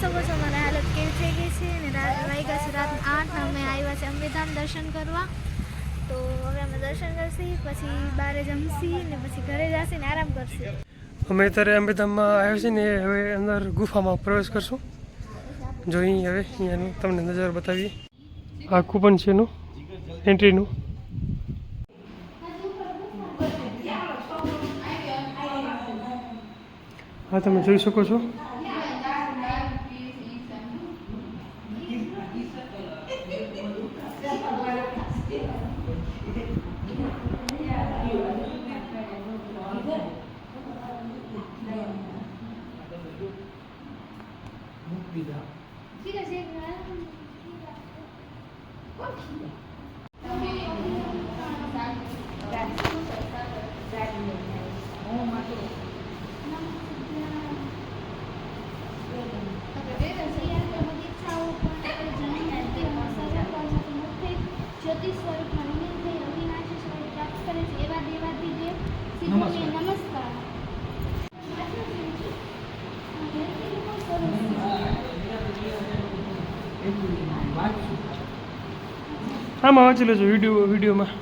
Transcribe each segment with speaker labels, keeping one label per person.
Speaker 1: શકો છો મારી હાલત કેવી થઈ ગઈ છે ને રાત વાગ્યા છે રાતના 8 ને અમે આવ્યા છે અંબેધામ દર્શન કરવા. તો હવે અમે દર્શન કરશી, પછી બારે જમશી ને પછી ઘરે જશી ને આરામ કરશી.
Speaker 2: અમે અત્યારે અંબેધામમાં આવ્યા છીએ ને હવે અંદર ગુફામાં પ્રવેશ કરશું. જોઈ હવે અહીંયાનું તમને નજારો બતાવીએ. આ કૂપન છે એનું એન્ટ્રીનું. હા તમે જોઈ શકો છો. આમાં વાંચી લેજો વિડીયોમાં.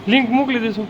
Speaker 2: લિંક મોકલી દઈશું.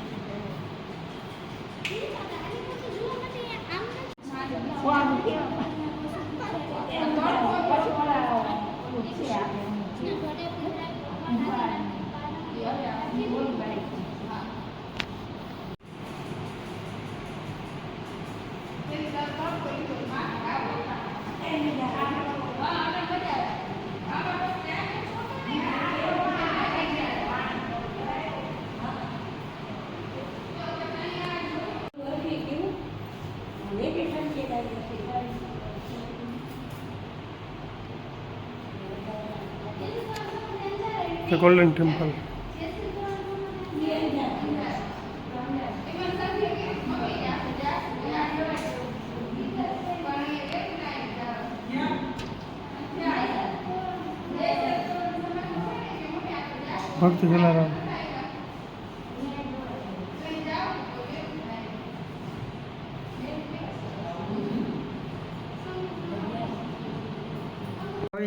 Speaker 2: The Golden Temple. भक्त जलाराम.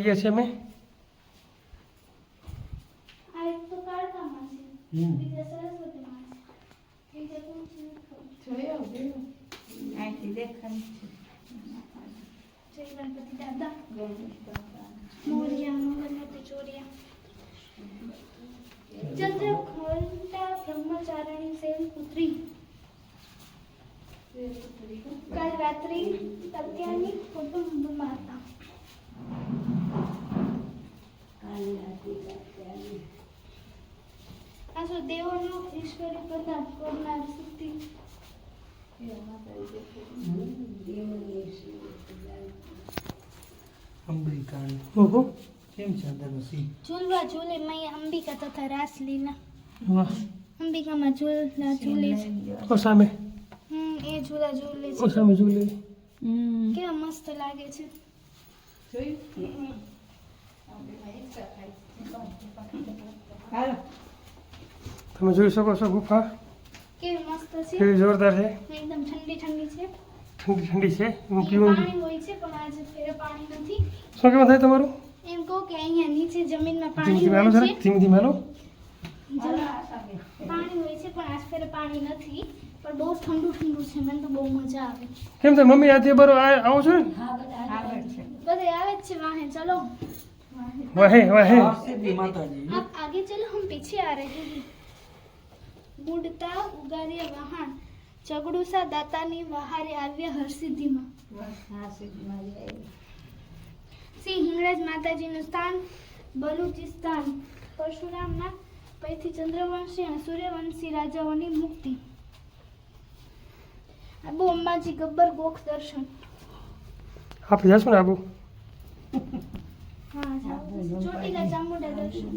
Speaker 2: ये से में
Speaker 1: गणपति दादा मोरिया मोहम्मद चोरिया चंद्रघंटा ब्रह्मचारिणी सेन पुत्री कल रात्रि तत्यानी कुटुंब माता आसो देवोनो ईश्वरी प्रताप करनार शक्ति
Speaker 2: अंबिका.
Speaker 1: ओहो
Speaker 2: કેમ છે અંદરથી?
Speaker 1: ઝૂલવા ઝૂલે મૈયા અંબિકા તથા રાસલીલા.
Speaker 2: વાહ.
Speaker 1: અંબિકામાં ઝૂલા ઝૂલે
Speaker 2: ઓ સામે.
Speaker 1: એ ઝૂલા ઝૂલે છે.
Speaker 2: ઓ સામે ઝૂલે.
Speaker 1: કેવા મસ્ત લાગે છે.
Speaker 2: તમે જોઈ શકો છો ગુફા
Speaker 1: કેવી મસ્ત છે.
Speaker 2: કેવી જોરદાર છે.
Speaker 1: એકદમ ઠંડી ઠંડી છે.
Speaker 2: ઠંડી ઠંડી છે. હું પીવું.
Speaker 1: પાણી હોય છે પણ આજે ફેરે પાણી નથી.
Speaker 2: શું કેવું થાય તમારું?
Speaker 1: એમ કહો કે અહીંયા નીચે જમીનમાં
Speaker 2: ધીમે
Speaker 1: પાણી
Speaker 2: ધીમે
Speaker 1: હોય
Speaker 2: હાલો
Speaker 1: છે.
Speaker 2: જરા. ધીમે ધીમે હાલો.
Speaker 1: પાણી હોય છે પણ આજ ફેરે પાણી નથી. પણ બહુ ઠંડુ ઠંડુ છે. મને તો બહુ મજા આવે.
Speaker 2: કેમ છે મમ્મી આજે બરો આવો છો ને?
Speaker 1: બધે આવે જ છે વાહે. ચલો
Speaker 2: વાહે વાહે.
Speaker 1: आप आगे चलो हम पीछे आ रहे हैं. બુડતા ઉગાર્ય વહાણ ચગડુસા દાતાની વહારે આવ્યા હરસિદ્ધિમાં. શ્રી હિંગળાજ માતાજીનું સ્થાન બલુચિસ્તાન. પરશુરામના પૈથી ચંદ્રવંશી અને સૂર્યવંશી રાજાઓની મુક્તિ. આબુ અંબાજી ગબ્બર ગોખ દર્શન.
Speaker 2: આપણે જશું ને આબુ?
Speaker 1: હા ચોટીલા ચામુંડા દર્શન.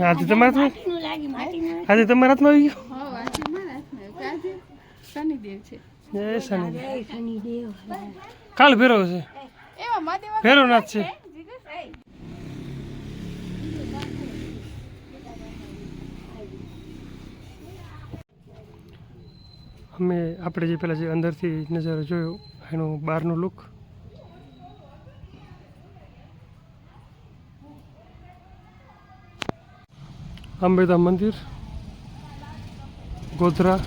Speaker 2: આજે તમારા હાથમાં આજે તમારા હાથમાં આવી ગયો
Speaker 3: શનિદેવ છે
Speaker 2: જય શનિદેવ કાલ ભેરો છે ભેરોનાથ છે આપણે જે પેલા જે અંદરથી નજારો જોયો એનો બહારનો લુક અંબેધામ મંદિર ગોધરા